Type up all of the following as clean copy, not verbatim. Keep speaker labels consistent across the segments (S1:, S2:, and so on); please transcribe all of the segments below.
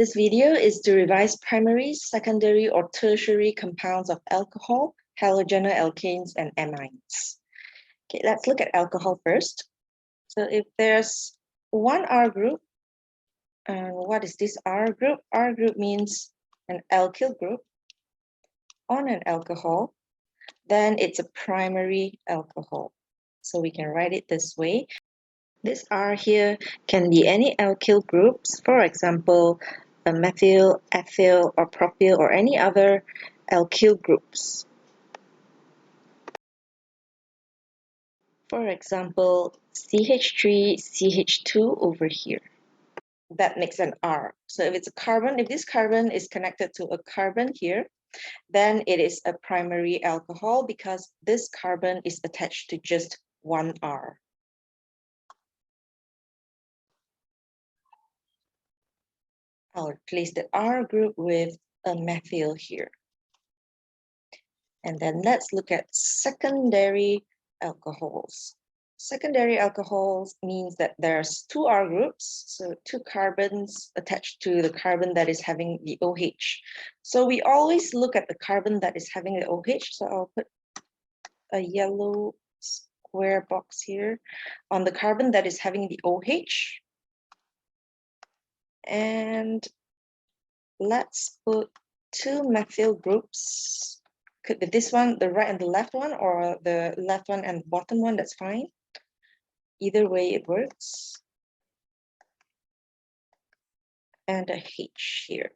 S1: This video is to revise primary, secondary, or tertiary compounds of alcohol, halogenous alkanes, and amines. Okay, let's look at alcohol first. So if there's one R group, and what is this R group? R group means an alkyl group on an alcohol, then it's a primary alcohol. So we can write it this way. This R here can be any alkyl groups, for example, a methyl, ethyl, or propyl, or any other alkyl groups. For example, CH3, CH2 over here. That makes an R. So if it's a carbon, if this carbon is connected to a carbon here, then it is a primary alcohol because this carbon is attached to just one R. I'll replace the R group with a methyl here. And then let's look at secondary alcohols. Secondary alcohols means that there's two R groups, so two carbons attached to the carbon that is having the OH. So we always look at the carbon that is having the OH. So I'll put a yellow square box here on the carbon that is having the OH. And let's put two methyl groups. Could be this one, the right and the left one, or the left one and bottom one, that's fine. Either way it works. And a H here.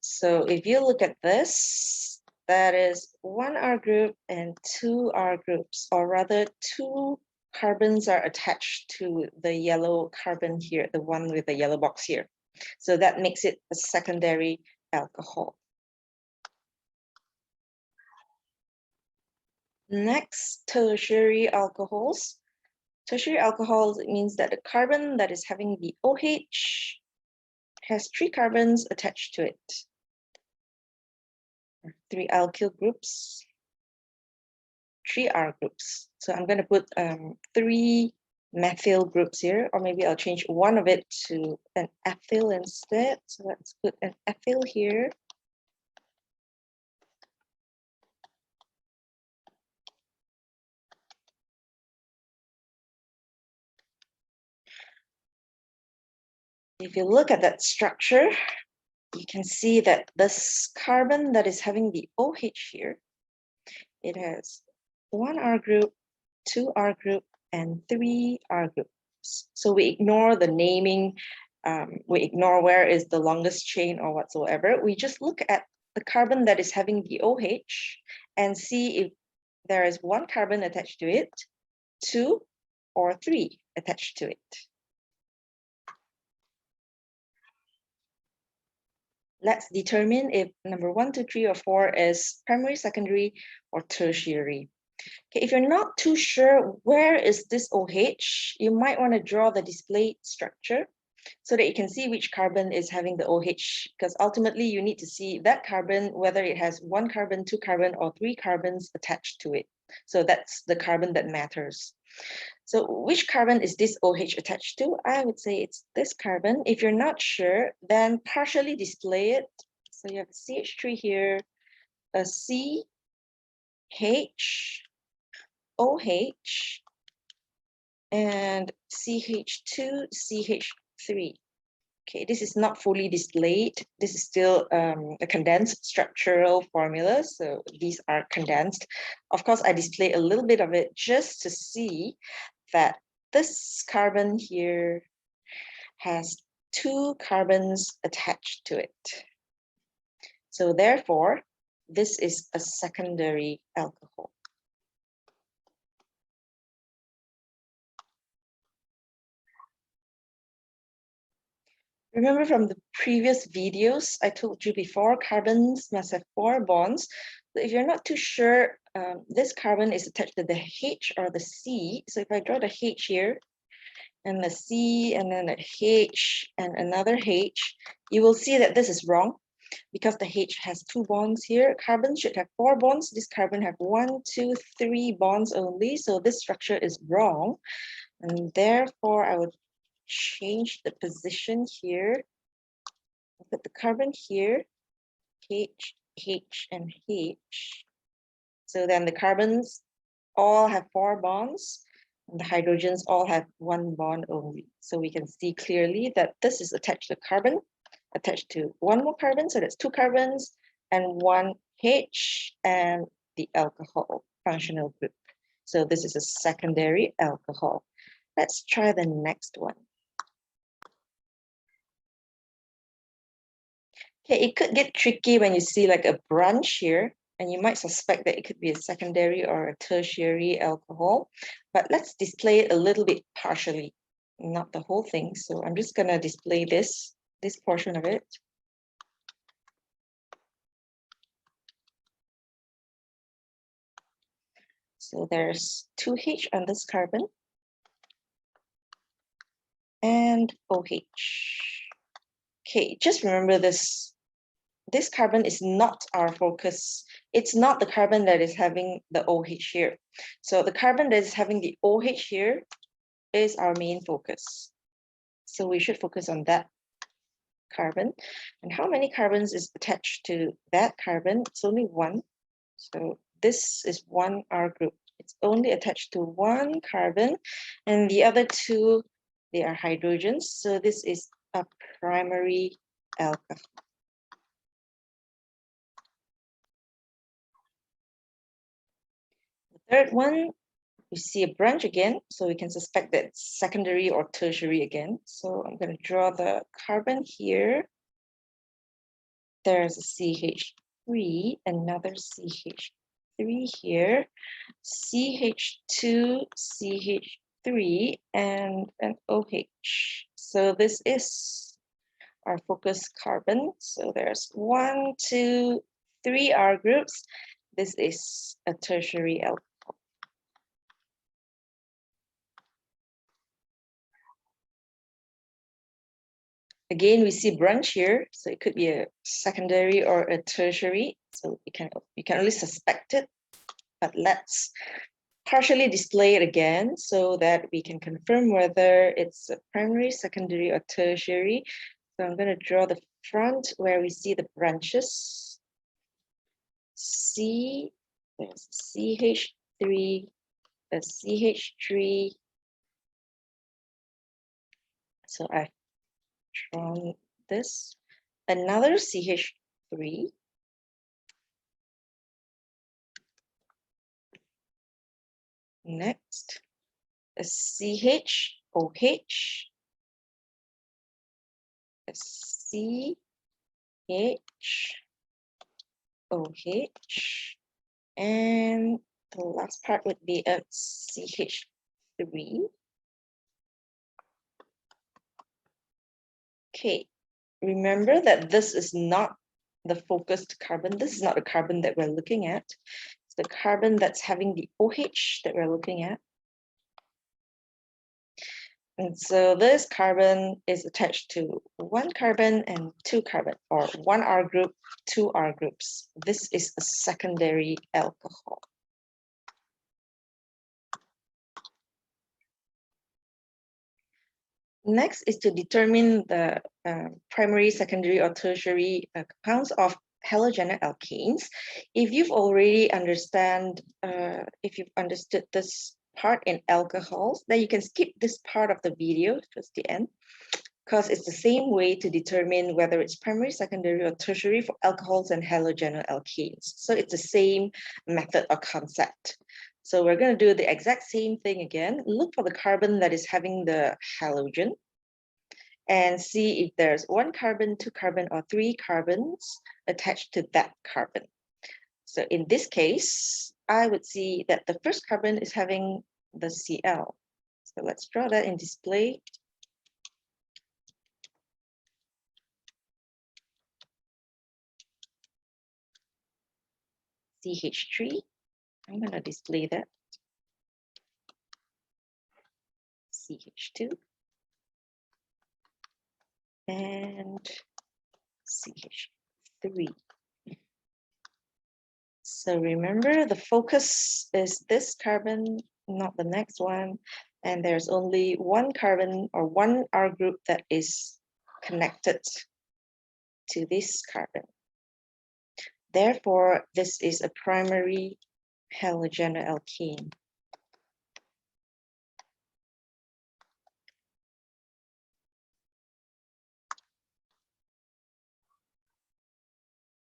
S1: So if you look at this, that is one R group and two R groups, or rather two carbons are attached to the yellow carbon here, the one with the yellow box here. So that makes it a secondary alcohol. Next, tertiary alcohols. Tertiary alcohols, it means that the carbon that is having the OH has three carbons attached to it. Three alkyl groups, three R groups. So I'm going to put three methyl groups here, or maybe I'll change one of it to an ethyl instead. So let's put an ethyl here. If you look at that structure, you can see that this carbon that is having the OH here, it has one R group, two R group, and three R groups. So we ignore the naming, we ignore where is the longest chain or whatsoever. We just look at the carbon that is having the OH and see if there is one carbon attached to it, two, or three attached to it. Let's determine if number 1, 2, 3, or 4 is primary, secondary, or tertiary. Okay, if you're not too sure where is this OH, you might want to draw the display structure so that you can see which carbon is having the OH, because ultimately you need to see that carbon, whether it has one carbon, two carbon, or three carbons attached to it. So that's the carbon that matters. So which carbon is this OH attached to? I would say it's this carbon. If you're not sure, then partially display it. So you have CH3 here, a C, H, OH, and CH2, CH3. Okay, this is not fully displayed. This is still a condensed structural formula, so these are condensed. Of course, I display a little bit of it just to see that this carbon here has two carbons attached to it. So therefore, this is a secondary alcohol. Remember from the previous videos, I told you before, carbons must have 4 bonds. So if you're not too sure, this carbon is attached to the H or the C. So if I draw the H here, and the C, and then a H, and another H, you will see that this is wrong because the H has 2 bonds here. Carbon should have 4 bonds. This carbon have 1, 2, 3 bonds only. So this structure is wrong. And therefore, I would change the position here. put the carbon here, H, H, and H. So then the carbons all have 4 bonds, and the hydrogens all have 1 bond only. So we can see clearly that this is attached to carbon, attached to 1 more carbon, so that's 2 carbons, and 1 H, and the alcohol functional group. So this is a secondary alcohol. Let's try the next one. Okay, it could get tricky when you see like a branch here, and you might suspect that it could be a secondary or a tertiary alcohol, but let's display it a little bit partially, not the whole thing. So I'm just gonna display this portion of it. So there's 2H on this carbon and OH. Okay, just remember this carbon is not our focus. It's not the carbon that is having the OH here. So the carbon that is having the OH here is our main focus. So we should focus on that carbon. And how many carbons is attached to that carbon? It's only 1. So this is 1 R group. It's only attached to 1 carbon, and the other 2, they are hydrogens. So this is a primary alcohol. The third one, you see a branch again, so we can suspect that it's secondary or tertiary again. So I'm going to draw the carbon here. There's a CH3, another CH3 here, CH2, CH3, and an OH. So this is our focus carbon. So there's 1, 2, 3 R groups. This is a tertiary alcohol. Again, we see branch here, so it could be a secondary or a tertiary. So you can only suspect it, but let's partially display it again so that we can confirm whether it's a primary, secondary, or tertiary. So I'm going to draw the front where we see the branches. C, there's CH3, a CH3. So I've drawn this, another CH3, next a CHOH, a CHOH, and the last part would be a CH3. Okay, remember that this is not the focused carbon. This is not the carbon that we're looking at. It's the carbon that's having the OH that we're looking at. And so this carbon is attached to 1 carbon and 2 carbon, or 1 R group, 2 R groups. This is a secondary alcohol. Next is to determine the primary, secondary, or tertiary compounds of halogenic alkanes. If you've already understood this part in alcohols, then you can skip this part of the video towards the end, because it's the same way to determine whether it's primary, secondary, or tertiary for alcohols and halogenic alkanes. So it's the same method or concept. So we're going to do the exact same thing again. Look for the carbon that is having the halogen and see if there's 1 carbon, 2 carbon, or 3 carbons attached to that carbon. So in this case, I would see that the first carbon is having the Cl. So let's draw that in display. CH3, I'm going to display that. CH2 and CH3. So remember, the focus is this carbon, not the next one. And there's only 1 carbon or 1 R group that is connected to this carbon. Therefore, this is a primary halogenoalkene.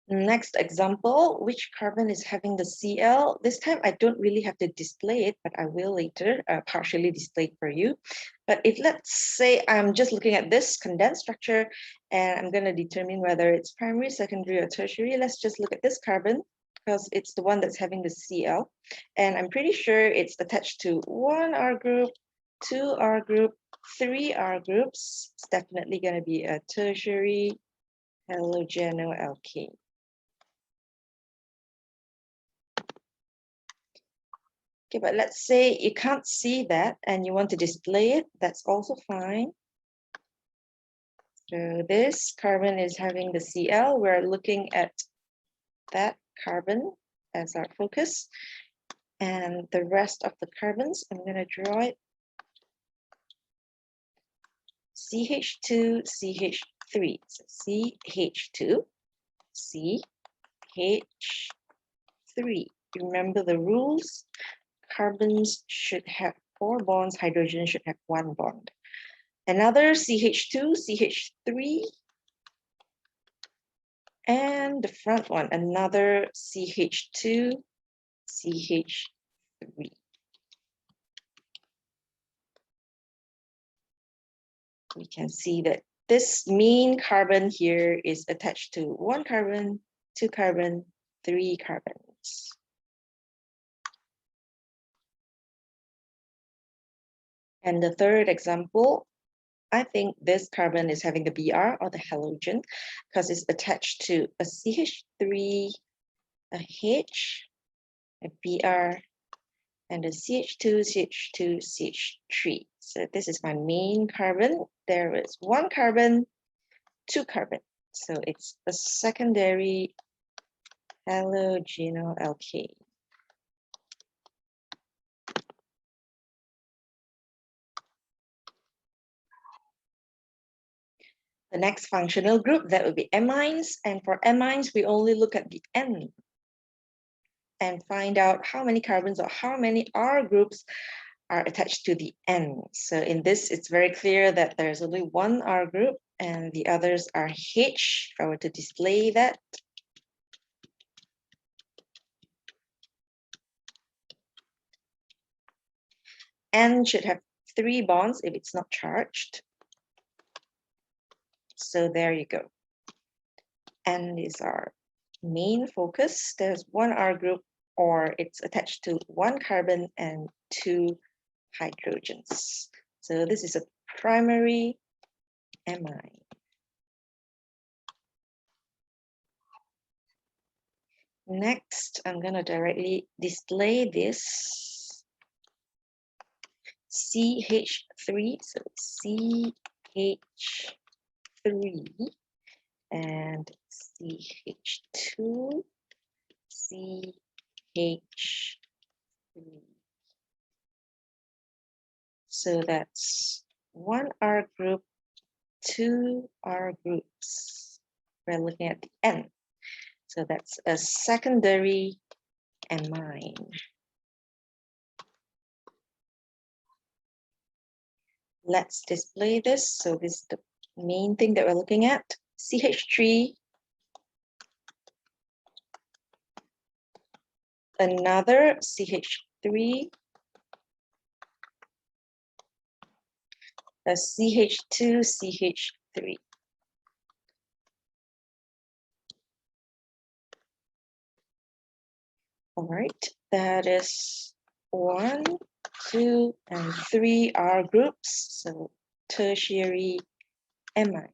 S1: Next example, which carbon is having the Cl? This time I don't really have to display it, but I will later partially display it for you. But if let's say I'm just looking at this condensed structure and I'm going to determine whether it's primary, secondary, or tertiary, let's just look at this carbon because it's the one that's having the Cl. And I'm pretty sure it's attached to 1 R group, 2 R group, 3 R groups. It's definitely going to be a tertiary halogenoalkene. Okay, but let's say you can't see that and you want to display it, that's also fine. So this carbon is having the Cl. We're looking at that carbon as our focus. And the rest of the carbons, I'm going to draw it. CH2, CH3. So CH2, CH3. Remember the rules. Carbons should have 4 bonds, hydrogen should have 1 bond. Another CH2, CH3, and the front one, another CH2, CH3. We can see that this main carbon here is attached to 1 carbon, 2 carbon, 3 carbons. And the third example, I think this carbon is having the Br or the halogen because it's attached to a CH3, a H, a Br, and a CH2, CH2, CH3. So this is my main carbon. There is 1 carbon, 2 carbon. So it's a secondary halogenoalkane. The next functional group, that would be amines. And for amines, we only look at the N and find out how many carbons or how many R groups are attached to the N. So in this, it's very clear that there's only 1 R group and the others are H. If I were to display that, N should have 3 bonds if it's not charged. So there you go. N is our main focus. There's 1 R group, or it's attached to 1 carbon and 2 hydrogens. So this is a primary amine. Next, I'm going to directly display this CH3, so CH3 and CH2, CH3. So that's 1 R group, 2 R groups. We're looking at the N. So that's a secondary amine. Let's display this. So this is the main thing that we're looking at. CH3, another CH3, a CH2, CH3. All right, that is 1, 2, and 3 R groups, so tertiary amine.